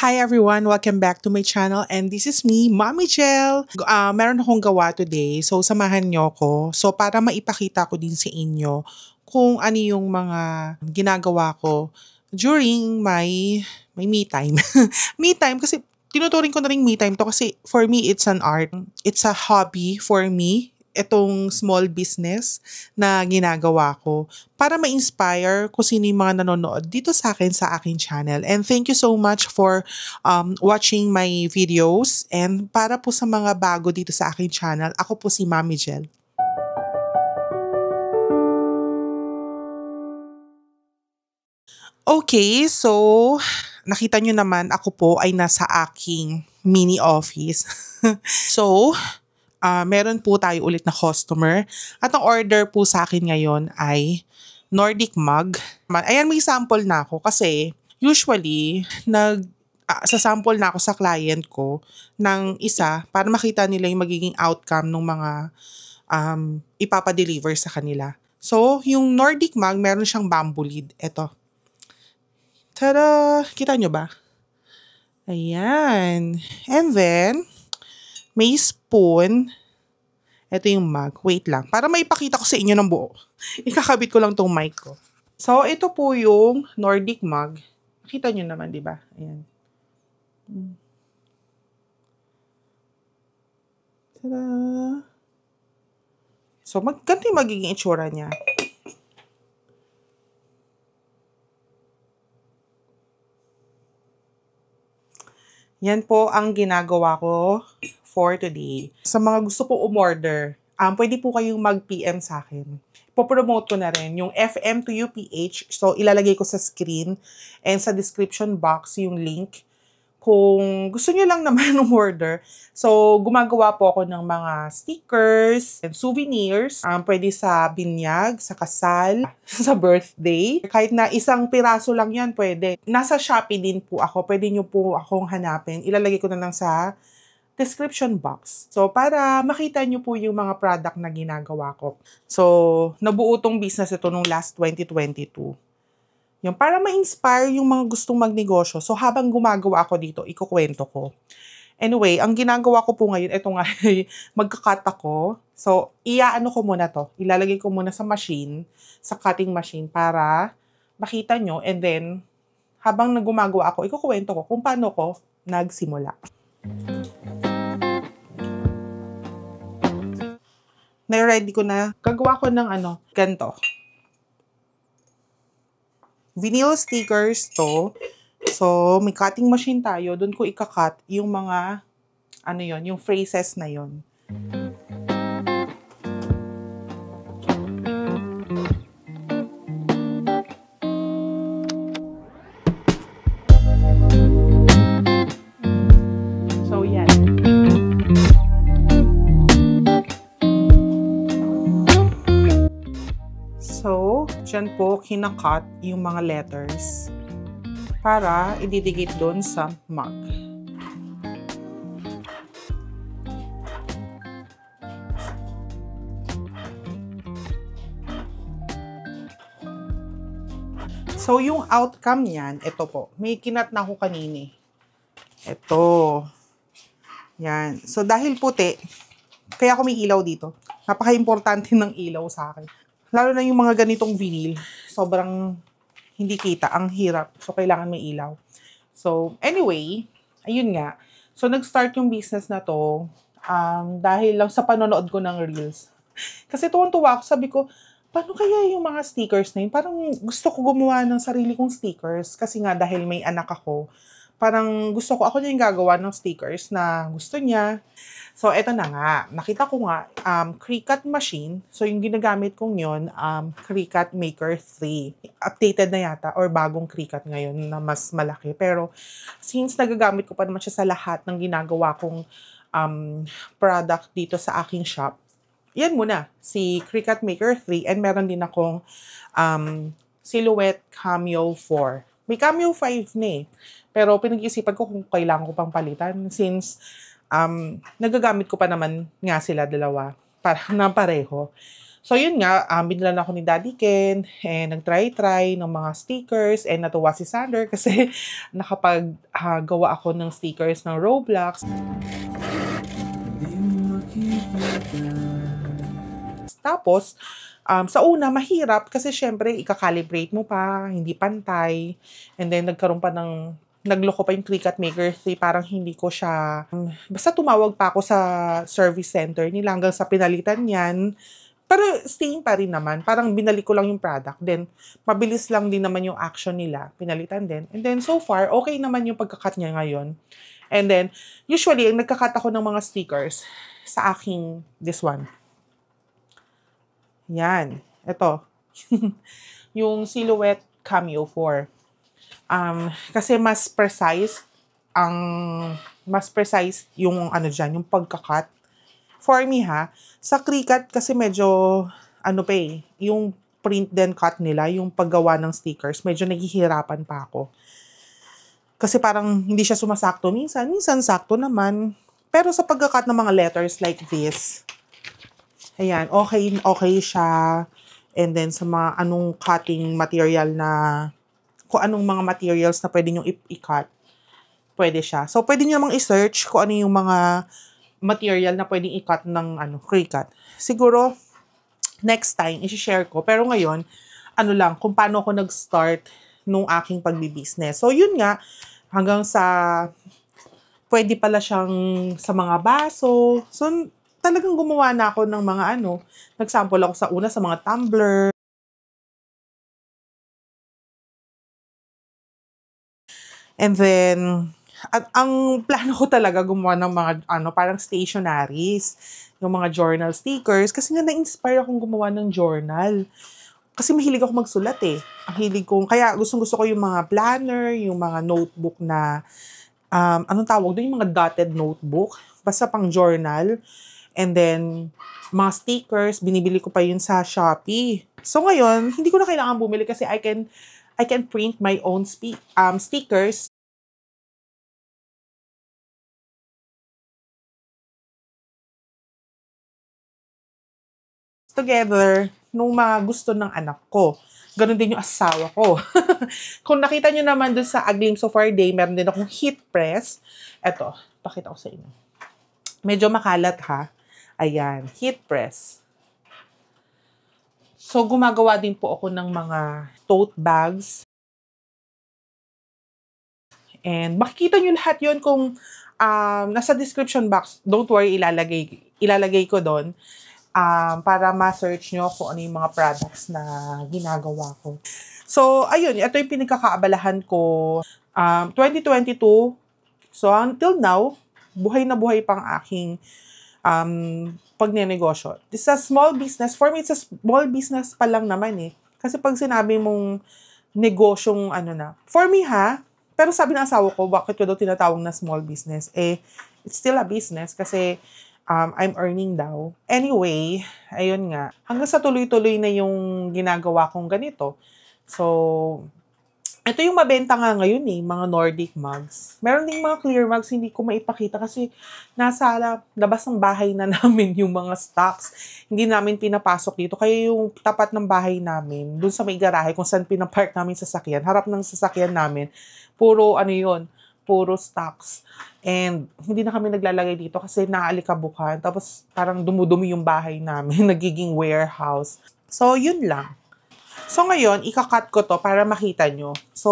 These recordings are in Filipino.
Hi everyone! Welcome back to my channel and this is me, Mommy Chel. Meron akong gawa today, so samahan niyo ko. So para maipakita ko din sa inyo kung ano yung mga ginagawa ko during my me time. Me time kasi tinuturing ko na rin me time to kasi for me it's an art. It's a hobby for me. Itong small business na ginagawa ko para ma-inspire kung sino yung mga nanonood dito sa akin sa aking channel. And thank you so much for watching my videos. And para po sa mga bago dito sa aking channel, ako po si Mommy Chel. Okay, so nakita nyo naman ako po ay nasa aking mini office. So, meron po tayo ulit na customer. At ang order po sa akin ngayon ay Nordic mug. Ayan, may sample na ako kasi usually sa sample na ako sa client ko ng isa para makita nila yung magiging outcome ng mga ipapadeliver sa kanila. So, yung Nordic mug, meron siyang bamboo lid. Ito. Tada! Kita nyo ba? Ayan. And then, may spoon. Ito yung mug. Wait lang. Para maipakita ko sa inyo ng buo. Ikakabit ko lang tong mic ko. So, ito po yung Nordic mug. Nakita nyo naman, di ba? Ayan. Tada! So, ganito yung magiging itsura niya. Yan po ang ginagawa ko for today. Sa mga gusto po umorder, pwede po kayong mag-PM sa akin. Ipopromote ko na rin yung FM to UPH. So, ilalagay ko sa screen and sa description box yung link. Kung gusto niyo lang naman umorder. So, gumagawa po ako ng mga stickers and souvenirs. Pwede sa binyag, sa kasal, sa birthday. Kahit na isang piraso lang yan, pwede. Nasa Shopee din po ako. Pwede niyo po akong hanapin. Ilalagay ko na lang sa description box. So, para makita niyo po yung mga product na ginagawa ko. So, nabuo tong business ito nung last 2022. Yung para ma-inspire yung mga gustong magnegosyo. So, habang gumagawa ako dito, ikukwento ko. Anyway, ang ginagawa ko po ngayon, ito nga, magka-cut ako. So, iaano ko muna to. Ilalagay ko muna sa machine, sa cutting machine, para makita nyo. And then, habang gumagawa ako, ikukwento ko kung paano ko nagsimula. Na-ready ko na. Gagawa ko ng ganito. Vinyl stickers to. So, may cutting machine tayo. Doon ko ikakat yung mga, yung phrases na yon. So, yan. So, dyan po kinakat yung mga letters para ididikit doon sa mug. So, yung outcome niyan, ito po. May kinat na ako kanini. Ito. Yan. So, dahil puti, kaya ako may ilaw dito. Napaka-importante ng ilaw sa akin. Lalo na yung mga ganitong vinyl, sobrang hindi kita, ang hirap. So, kailangan may ilaw. So, anyway, ayun nga. So, nag-start yung business na to dahil lang sa panonood ko ng reels. Kasi tuwang-tuwa ako, sabi ko, paano kaya yung mga stickers na yun? Parang gusto ko gumawa ng sarili kong stickers. Kasi nga, dahil may anak ako, parang gusto ko, ako na yung gagawa ng stickers na gusto niya. So, eto na nga. Nakita ko nga, Cricut machine. So, yung ginagamit kong yun, Cricut Maker 3. Updated na yata or bagong Cricut ngayon na mas malaki. Pero, since nagagamit ko pa naman siya sa lahat ng ginagawa kong product dito sa aking shop, yan muna, si Cricut Maker 3. And meron din akong Silhouette Cameo 4. May Cameo 5 na eh. Pero pinag-iisipan ko kung kailangan ko pang palitan since nagagamit ko pa naman nga sila dalawa para na pareho. So yun nga, binilan ako ni Daddy Ken and nag-try ng mga stickers and natuwa si Sander kasi nakapag-gawa ako ng stickers ng Roblox. Tapos, sa una, mahirap kasi syempre, ika-calibrate mo pa, hindi pantay. And then, nagloko pa yung Cricut Maker 3, parang hindi ko siya, basta tumawag pa ako sa service center nila hanggang sa pinalitan yan. Pero staying pa rin naman, parang binalik ko lang yung product. Then, mabilis lang din naman yung action nila, pinalitan din. And then, so far, okay naman yung pagkakat niya ngayon. And then, usually, nagkakat ako ng mga stickers sa aking, this one. Yan. Ito. Yung Silhouette Cameo 4. Kasi mas precise yung ano dyan, yung pagkakat. For me sa Cricut kasi medyo, yung print then cut nila, yung paggawa ng stickers, medyo naghihirapan pa ako. Kasi parang hindi siya sumasakto minsan sakto naman. Pero sa pagkakat ng mga letters like this, ayan, okay siya. And then sa mga anong cutting material kung anong mga materials na pwede nyo i-cut, pwede siya. So, pwede nyo namang i-search kung ano yung mga material na pwedeng i-cut ng Cricut. Siguro, next time, i-share ko. Pero ngayon, kung paano ako nag-start nung aking pagbi-business. So, yun nga, hanggang sa pwede pala siyang sa mga baso. So, talagang gumawa na ako ng mga nag-sample ako sa una sa mga tumbler. And then, ang plano ko talaga gumawa ng mga parang stationaries, yung mga journal stickers, kasi nga na-inspire akong gumawa ng journal. Kasi mahilig ako magsulat Ang hilig ko, kaya gustong-gusto ko yung mga planner, yung mga notebook na, anong tawag doon, yung mga dotted notebook, basta pang journal. And then, mga stickers, binibili ko pa yun sa Shopee. So ngayon, hindi ko na kailangan bumili kasi I can print my own stickers. Together, nung mga gusto ng anak ko. Ganon din yung asawa ko. Kung nakita nyo naman dun sa A Glimpse of Our Day, meron din akong heat press. Eto, pakita ko sa inyo. Medyo makalat Ayan, heat press. So, gumagawa din po ako ng mga tote bags. And makikita nyo lahat yun kung nasa description box. Don't worry, ilalagay ko doon para ma-search nyo kung ano yung mga products na ginagawa ko. So, ayun, ito yung pinagkakaabalahan ko. 2022, so until now, buhay na buhay pang aking pagnenegosyo. It's a small business. For me, it's a small business pa lang naman Kasi pag sinabi mong negosyong for me pero sabi ng asawa ko, bakit ko daw tinatawag na small business? It's still a business kasi I'm earning daw. Anyway, ayun nga. Hanggang sa tuloy-tuloy na yung ginagawa kong ganito. So, ito yung mabenta nga ngayon mga Nordic mugs. Meron ding mga clear mugs, hindi ko maipakita kasi nasa labas ng bahay na namin yung mga stocks. Hindi namin pinapasok dito. Kaya yung tapat ng bahay namin, dun sa may garahe kung saan pinapark namin sasakyan, harap ng sasakyan namin, puro puro stocks. And hindi na kami naglalagay dito kasi naaalikabukan. Tapos parang dumudumi yung bahay namin, nagiging warehouse. So, yun lang. So, ngayon, ikakat ko to para makita nyo. So,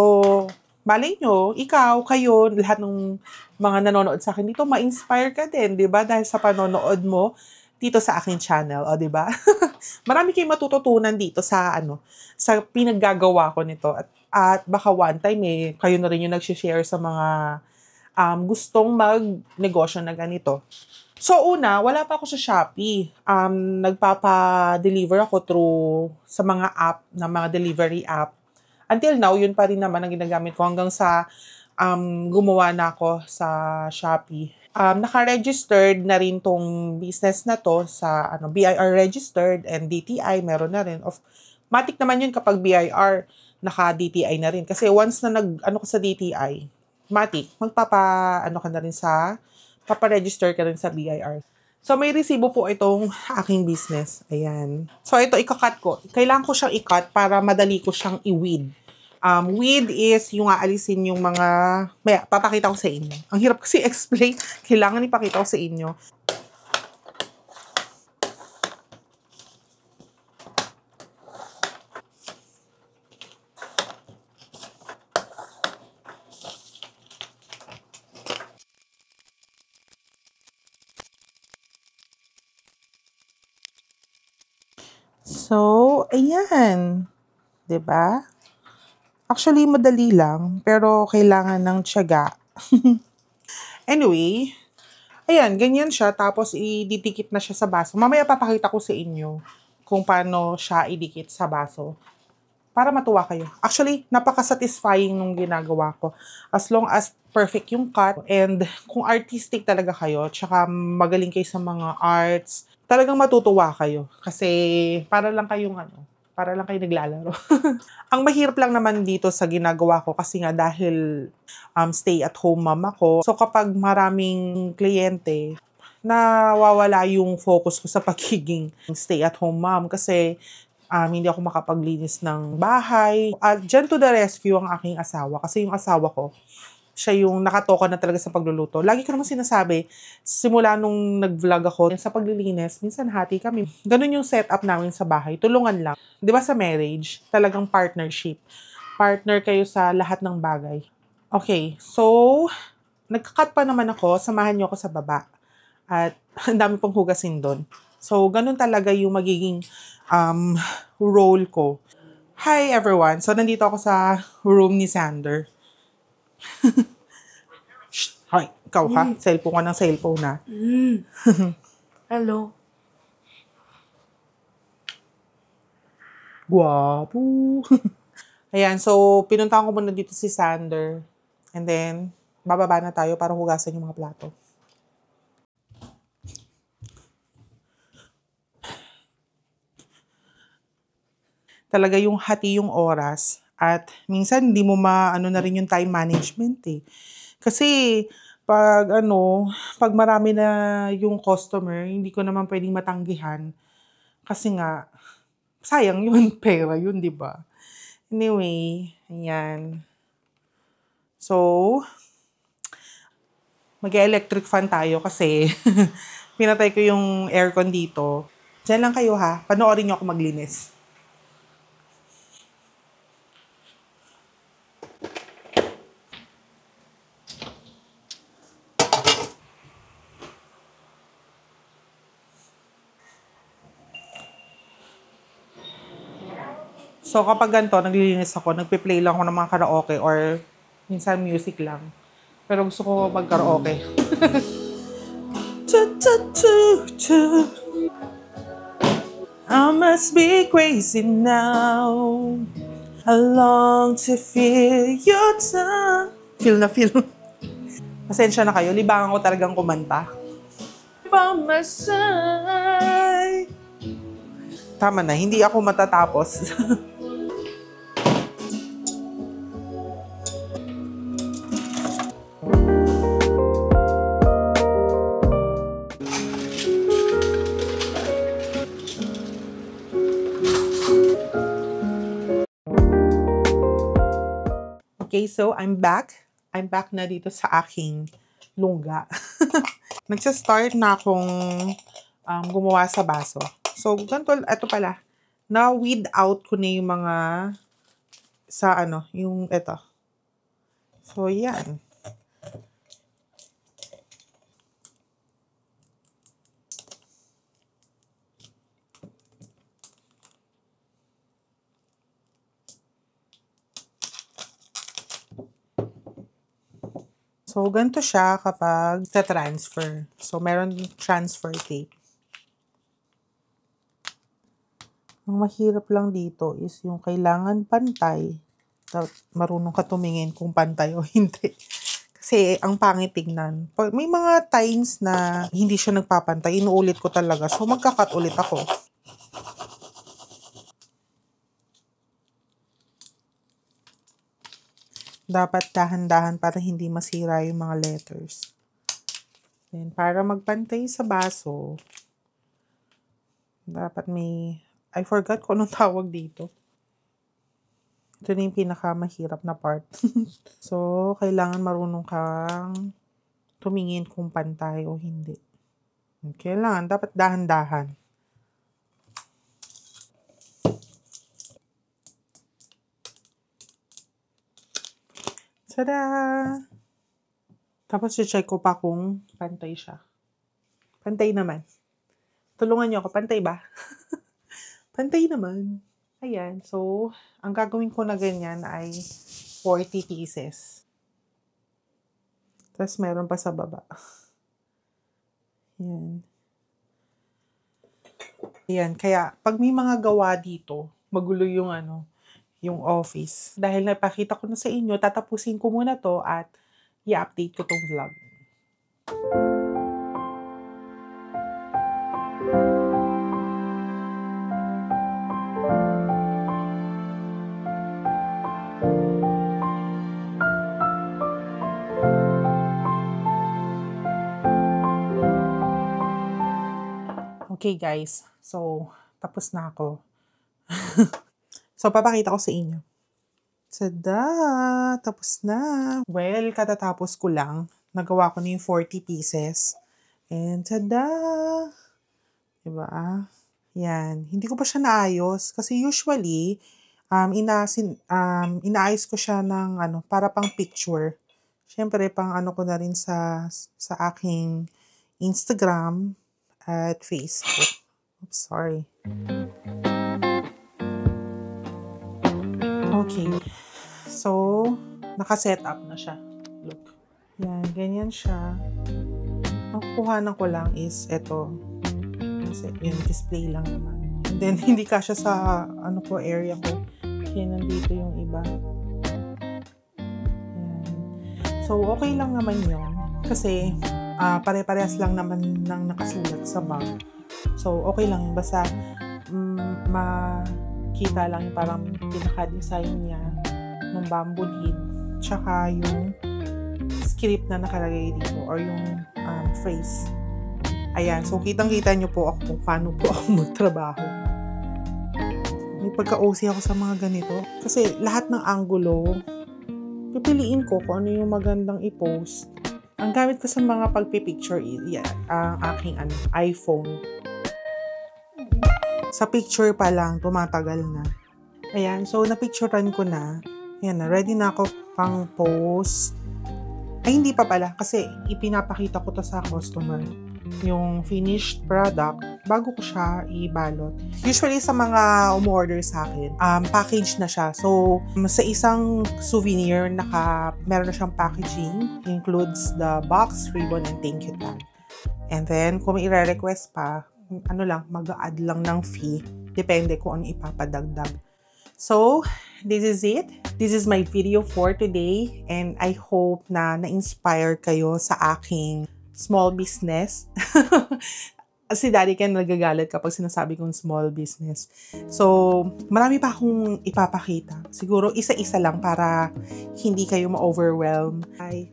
malay nyo, ikaw, kayo, lahat ng mga nanonood sa akin dito, ma-inspire ka din, di ba? Dahil sa panonood mo dito sa aking channel, di ba? Marami kayong matututunan dito sa sa pinaggagawa ko nito. At baka one time kayo na rin yung nag-share sa mga gustong mag-negosyo na ganito. So, una, wala pa ako sa Shopee. Nagpapa-deliver ako sa mga app, na mga delivery app. Until now, yun pa rin naman ang ginagamit ko hanggang sa gumawa na ako sa Shopee. Naka-registered na rin tong business na to sa BIR registered and DTI, meron na rin. Matik naman yun kapag BIR, naka-DTI na rin. Kasi once na ka sa DTI, matik, ka na rin paparegister ka rin sa BIR. So, may resibo po itong aking business. Ayan. So, ito, ikakat ko. Kailangan ko siyang ikat para madali ko siyang i-weed. Weed is yung aalisin yung mga... Maya, papakita ko sa inyo. Ang hirap kasi explain. Kailangan ipakita ko sa inyo. So, ayan. 'Di ba? Actually, madali lang, pero kailangan ng tiyaga. Anyway, ayan, ganyan siya. Tapos, ididikit na siya sa baso. Mamaya papakita ko sa inyo kung paano siya idikit sa baso. Para matuwa kayo. Actually, napaka-satisfying nung ginagawa ko. As long as perfect yung cut and kung artistic talaga kayo, tsaka magaling kayo sa mga arts, talagang matutuwa kayo. Kasi para lang kayo naglalaro. Ang mahirap lang naman dito sa ginagawa ko kasi nga dahil stay-at-home mom ako. So kapag maraming kliyente, nawawala yung focus ko sa pagiging stay-at-home mom kasi hindi ako makapaglinis ng bahay. At dyan to the rescue ang aking asawa. Kasi yung asawa ko, siya yung nakatoka na talaga sa pagluluto. Lagi ko naman sinasabi, simula nung nag-vlog ako, sa paglilinis, minsan hati kami. Ganun yung setup namin sa bahay. Tulungan lang. Di ba sa marriage, talagang partnership. Partner kayo sa lahat ng bagay. Okay, so, nagka-cut pa naman ako. Samahan niyo ako sa baba. At ang dami pong hugasin doon. So, ganun talaga yung magiging role ko. Hi everyone! So, nandito ako sa room ni Sander. Shh! Hoy, ikaw ha? Cellphone ka ng cellphone na. Hello. Guwapo! Ayan, so, pinuntahan ko muna dito si Sander. And then, bababa na tayo para hugasan yung mga plato. Talaga yung hati yung oras at minsan hindi mo maano na rin yung time management eh. Kasi pag marami na yung customer, hindi ko naman pwedeng matanggihan kasi nga sayang yun, pera yun, 'di ba? Anyway, ayan. So, mag-electric fan tayo kasi pinatay ko yung aircon dito. Diyan lang kayo ha, panoorin niyo ako maglinis. So, kapag ganito, naglilinis ako, nagpe-play lang ako ng mga karaoke or minsan music lang. Pero gusto ko mag-karaoke. I must be crazy now. I long to feel your touch. Feel na feel. Pasensya na kayo, libangan ko talagang kumanta. By my side. Tama na, hindi ako matatapos. Okay, so I'm back. I'm back na dito sa aking lungga. Nagsa-start na akong gumawa sa baso. So, ganito, ito pala. Na-weed out ko na yung mga yung ito. So, yan. So, ganito siya kapag ta-transfer. So, meron transfer tape. Ang mahirap lang dito is yung kailangan pantay. Marunong ka tumingin kung pantay o hindi. Kasi ang pangit tignan. May mga times na hindi siya nagpapantay, inuulit ko talaga. So, magka-cut ulit ako. Dapat dahan-dahan para hindi masira yung mga letters. Then, para magpantay sa baso, dapat may, I forgot kung anong tawag dito. Ito na yung pinakamahirap na part. So, kailangan marunong kang tumingin kung pantay o hindi. Kailangan, dapat dahan-dahan. Tada! Tapos, check ko pa kung pantay siya. Pantay naman. Tulungan niyo ako, pantay ba? Pantay naman. Ayan. So, ang gagawin ko na ganyan ay 40 pieces. Tapos, meron pa sa baba. Ayan. Ayan. Kaya, pag may mga gawa dito, magulo yung yung office. Dahil napakita ko na sa inyo, tatapusin ko muna to at i-update ko tong vlog. Okay guys, so tapos na ako. So, papakita ko sa inyo. Tada! Tapos na. Well, katatapos ko lang. Nagawa ko na yung 40 pieces. And tada! Diba? Yan. Hindi ko pa siya naayos. Kasi usually, inaayos ko siya ng para pang picture. Siyempre, pang ko na rin sa aking Instagram at Facebook. Oops, sorry. Okay. So, naka-set up na siya. Look. Yan, ganyan siya. Ang kukuhanan ko lang is ito. Kasi yun, display lang naman. And then, hindi kasya sa area ko. Kaya nandito yung iba. Yan. So, okay lang naman yun. Kasi, pare-parehas lang naman ng nakasulat sa bag. So, okay lang. Basta, makita lang yung parang pinaka-design niya ng bamboo lead. Tsaka yung script na nakalagay dito or yung phrase. Ayan. So, kitang-kita nyo po ako kung paano po ako magtrabaho. May pagka-OC ako sa mga ganito. Kasi lahat ng angulo, pipiliin ko kung ano yung magandang i-post. Ang gamit ko sa mga pagpipicture is ang aking iPhone. Sa picture pa lang, tumatagal na. Ayan, so napicturean ko na. Ayan na, ready na ako pang post. Ay, hindi pa pala kasi ipinapakita ko to sa customer. Yung finished product, bago ko siya ibalot. Usually sa mga umorder sa akin, package na siya. So, sa isang souvenir, meron na siyang packaging. Includes the box, ribbon, and thank you tag. And then, kung may i-request pa, mag-a-add lang ng fee. Depende kung ano ipapadagdag. So, this is it. This is my video for today. And I hope na na-inspire kayo sa aking small business. Si Daddy Ken nagagalit kapag sinasabi kong small business. So, marami pa akong ipapakita. Siguro isa-isa lang para hindi kayo ma-overwhelm. Bye!